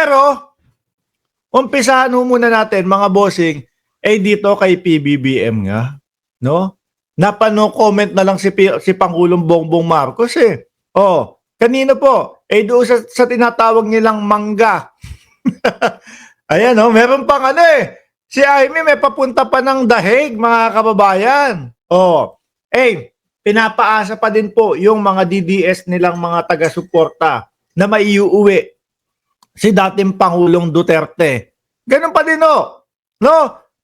Pero, umpisahan ho muna natin mga bossing, dito kay PBBM nga, no? Napano comment na lang si Pangulong Bongbong Marcos eh. Oh, kanino po? Doon sa tinatawag nilang mangga. Ayan oh, meron pang ano eh. Si Amy may papunta pa ng dahig, mga kababayan. Oh, pinapaasa pa din po yung mga DDS nilang mga taga-suporta na maiuwi si dating Pangulong Duterte. Ganun pa din no?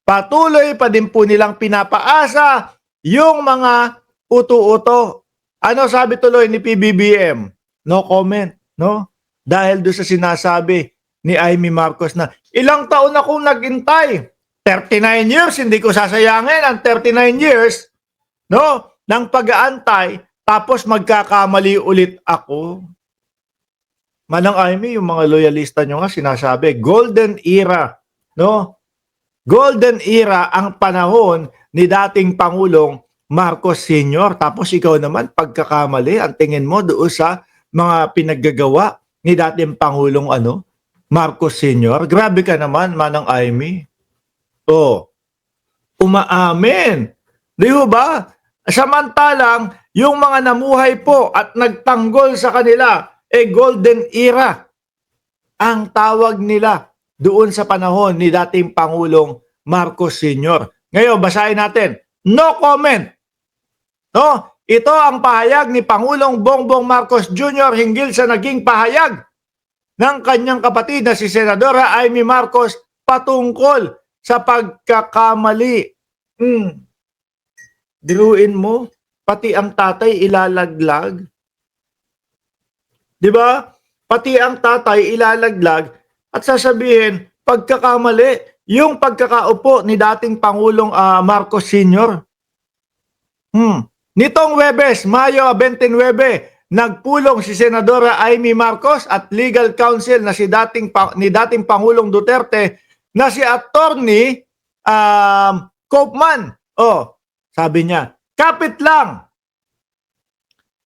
Patuloy pa din po nilang pinapaasa yung mga uto-uto. Ano sabi tuloy ni PBBM? No comment, no? Dahil doon sa sinasabi ni Amy Marcos na ilang taon akong naghintay. 39 years, hindi ko sasayangin ang 39 years, no? Ng pag-aantay, tapos magkakamali ulit ako. Manang Amy, yung mga loyalista nyo nga sinasabi, golden era, no? Golden era ang panahon ni dating Pangulong Marcos Sr. Tapos ikaw naman, pagkakamali, ang tingin mo doon sa mga pinaggagawa ni dating Pangulong Marcos Sr. Grabe ka naman, Manang Amy. Oh, umaamin. Di ba? Samantalang, yung mga namuhay po at nagtanggol sa kanila, golden era ang tawag nila doon sa panahon ni dating Pangulong Marcos Sr. Ngayon, basahin natin. No comment. No? Ito ang pahayag ni Pangulong Bongbong Marcos Jr. hinggil sa naging pahayag ng kanyang kapatid na si Senadora Amy Marcos patungkol sa pagkakamali. Diruin mo, pati ang tatay ilalaglag. Di ba? Pati ang tatay ilalaglag at sasabihin, pagkakamali, yung pagkakaupo ni dating Pangulong Marcos Sr. Nitong Webes, Mayo 29, nagpulong si Senadora Amy Marcos at legal counsel na ni dating Pangulong Duterte na si Attorney Koopman. Oh, sabi niya, kapit lang.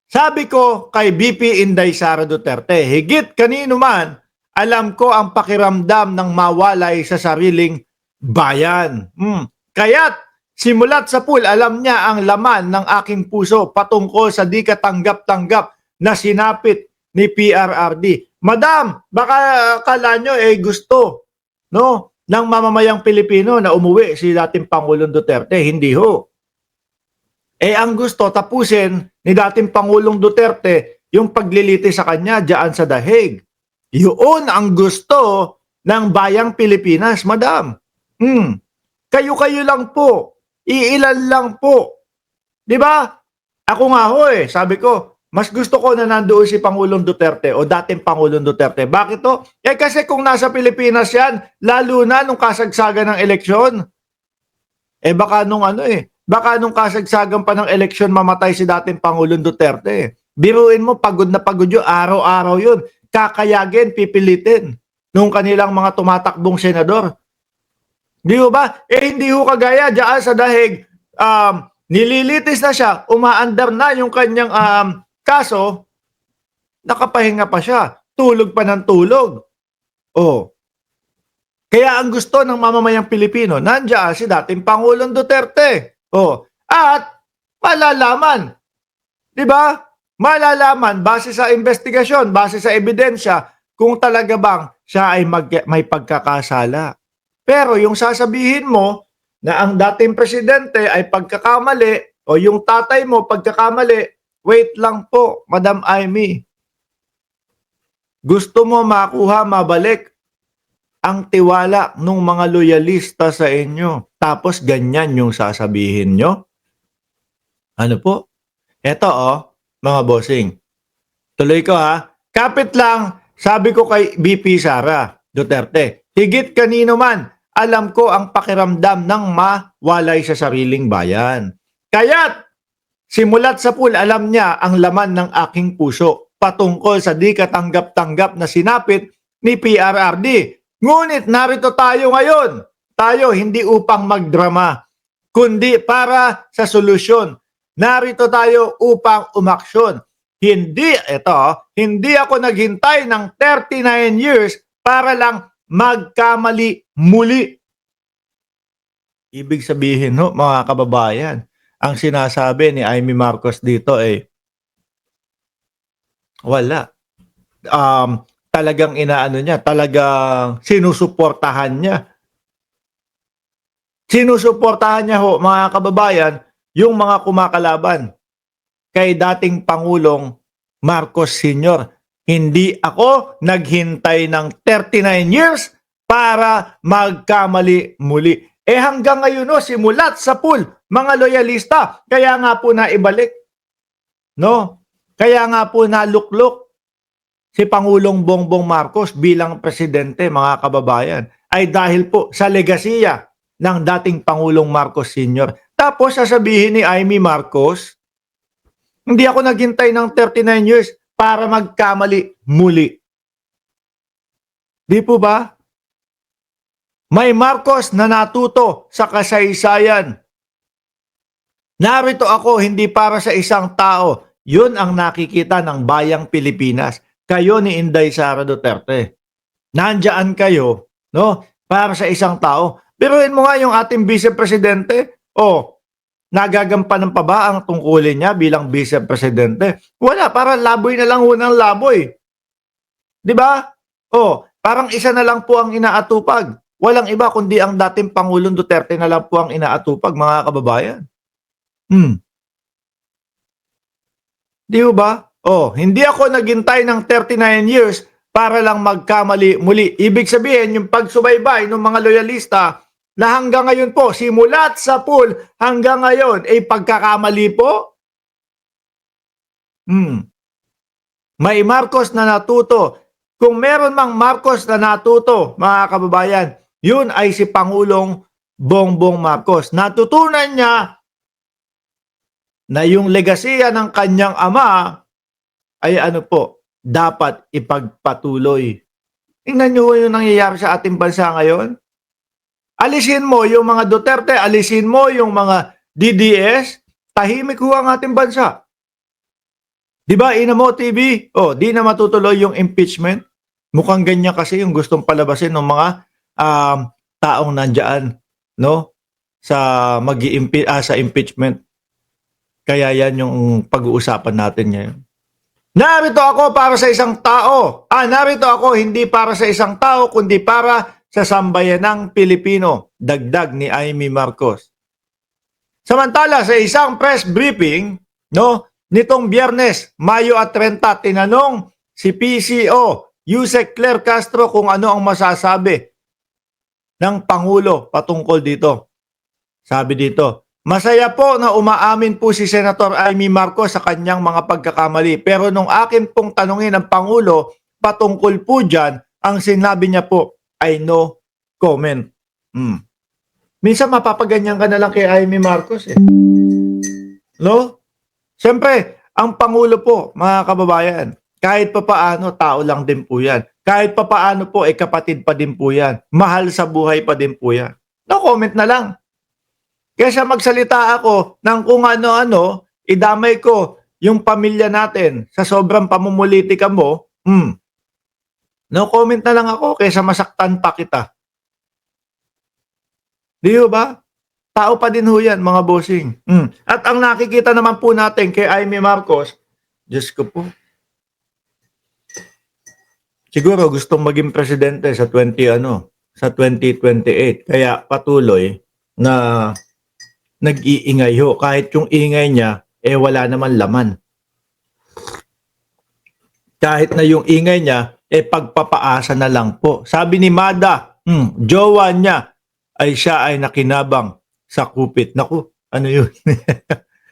Sabi ko kay BP Inday Sara Duterte, higit kanino man, alam ko ang pakiramdam ng mawalay sa sariling bayan. Kaya't simulat sa pool, alam niya ang laman ng aking puso patungkol sa di katanggap-tanggap na sinapit ni PRRD. Madam, baka akala nyo gusto ng mamamayang Pilipino na umuwi si dating Pangulong Duterte. Hindi ho. Ang gusto tapusin ni dating Pangulong Duterte yung paglilitis sa kanya diyan sa dahig. Yun ang gusto ng bayang Pilipinas, madam. Kayo-kayo lang po. Iilan lang po. Di ba? Ako nga ho sabi ko, mas gusto ko na nandoon si Pangulong Duterte o dating Pangulong Duterte. Bakit to? Kasi kung nasa Pilipinas yan, lalo na nung kasagsagan ng eleksyon, baka nung kasagsagan pa ng eleksyon mamatay si dating Pangulong Duterte. Biruin mo, pagod na pagod yun, araw-araw yun. Kakayagin, pipilitin nung kanilang mga tumatakbong senador. Di ba? Hindi ho kagaya dyan sa dahig, nililitis na siya, umaandar na yung kanyang kaso, nakapahinga pa siya, tulog pa ng tulog. Kaya ang gusto ng mamamayang Pilipino, nandiyan si dating Pangulong Duterte. At malalaman, di ba? Malalaman base sa investigasyon, base sa ebidensya, kung talaga bang siya ay may pagkakasala. Pero yung sasabihin mo na ang dating presidente ay pagkakamali o yung tatay mo pagkakamali, wait lang po, Madam Amy. Gusto mo makuha, mabalik ang tiwala ng mga loyalista sa inyo. Tapos ganyan yung sasabihin nyo? Ano po? Eto mga bossing. Tuloy ko Kapit lang, sabi ko kay BP Sara Duterte. Higit kanino man, alam ko ang pakiramdam ng mawalay sa sariling bayan. Kaya't, simulat sa pool, alam niya ang laman ng aking puso patungkol sa di katanggap-tanggap na sinapit ni PRRD. Ngunit narito tayo ngayon. Tayo hindi upang magdrama, kundi para sa solusyon. Narito tayo upang umaksyon. Hindi ako naghintay ng 39 years para lang magkamali muli. Ibig sabihin, no, mga kababayan, ang sinasabi ni Amy Marcos dito ay wala. Talagang inaano niya, talagang sinusuportahan niya. Sinusuportahan niya ho, mga kababayan, yung mga kumakalaban kay dating Pangulong Marcos Sr. Hindi ako naghintay ng 39 years para magkamali muli. Hanggang ngayon no, simulat sa pool, mga loyalista, kaya nga po naibalik. No? Kaya nga po naluklok si Pangulong Bongbong Marcos bilang presidente, mga kababayan, ay dahil po sa legasiya ng dating Pangulong Marcos Sr. Tapos sasabihin ni Amy Marcos, hindi ako naghintay ng 39 years para magkamali muli. Di po ba? May Marcos na natuto sa kasaysayan. Narito ako hindi para sa isang tao. Yun ang nakikita ng bayang Pilipinas. Kayo ni Inday Sara Duterte. Nandiyan kayo, no? Para sa isang tao. Biruin mo nga yung ating vice-presidente. Nagagampanan pa ba ang tungkulin niya bilang vice-presidente? Wala, para laboy na lang unang laboy. Di ba? Parang isa na lang po ang inaatupag. Walang iba kundi ang dating Pangulong Duterte na lang po ang inaatupag, mga kababayan. Di ba? Hindi ako naghintay ng 39 years para lang magkamali muli. Ibig sabihin, yung pagsubaybay ng mga loyalista na hanggang ngayon po, simulat sa pool hanggang ngayon, pagkakamali po. May Marcos na natuto. Kung meron mang Marcos na natuto, mga kababayan, yun ay si Pangulong Bongbong Marcos. Natutunan niya na yung legasiya ng kanyang ama ay dapat ipagpatuloy. Tingnan nyo yung nangyayari sa ating bansa ngayon. Alisin mo yung mga Duterte, alisin mo yung mga DDS, tahimik ho ang ating bansa. Di ba, Inamo TV? Di na matutuloy yung impeachment. Mukhang ganyan kasi yung gustong palabasin ng mga taong nandiyan, no? Sa sa impeachment. Kaya yan yung pag-uusapan natin ngayon. Narito ako para sa isang tao. Narito ako hindi para sa isang tao, kundi para sa sambayanang Pilipino. Dagdag ni Amy Marcos. Samantala, sa isang press briefing, no, nitong Biyernes, Mayo 30, tinanong si PCO, Yusek Claire Castro kung ano ang masasabi ng Pangulo patungkol dito. Sabi dito, masaya po na umaamin po si Senator Amy Marcos sa kanyang mga pagkakamali. Pero nung akin pong tanungin ang Pangulo patungkol po dyan, ang sinabi niya po ay no comment. Minsan mapapaganyan ka na lang kay Amy Marcos No? Siyempre, ang Pangulo po, mga kababayan, kahit pa paano, tao lang din po yan. Kahit pa paano po, kapatid pa din po yan. Mahal sa buhay pa din po yan. No comment na lang. Kesa magsalita ako ng kung ano-ano, idamay ko yung pamilya natin sa sobrang pamumulitika mo, no comment na lang ako kesa masaktan pa kita. Di ba? Tao pa din ho yan, mga bossing. At ang nakikita naman po natin kay Amy Marcos, Diyos ko po, siguro gustong maging presidente sa 2028. Kaya patuloy na nag-iingay ho. Kahit yung ingay niya, wala naman laman. Kahit na yung ingay niya, pagpapaasa na lang po. Sabi ni Mada, jowa niya, siya ay nakinabang sa kupit. Naku, ano yun?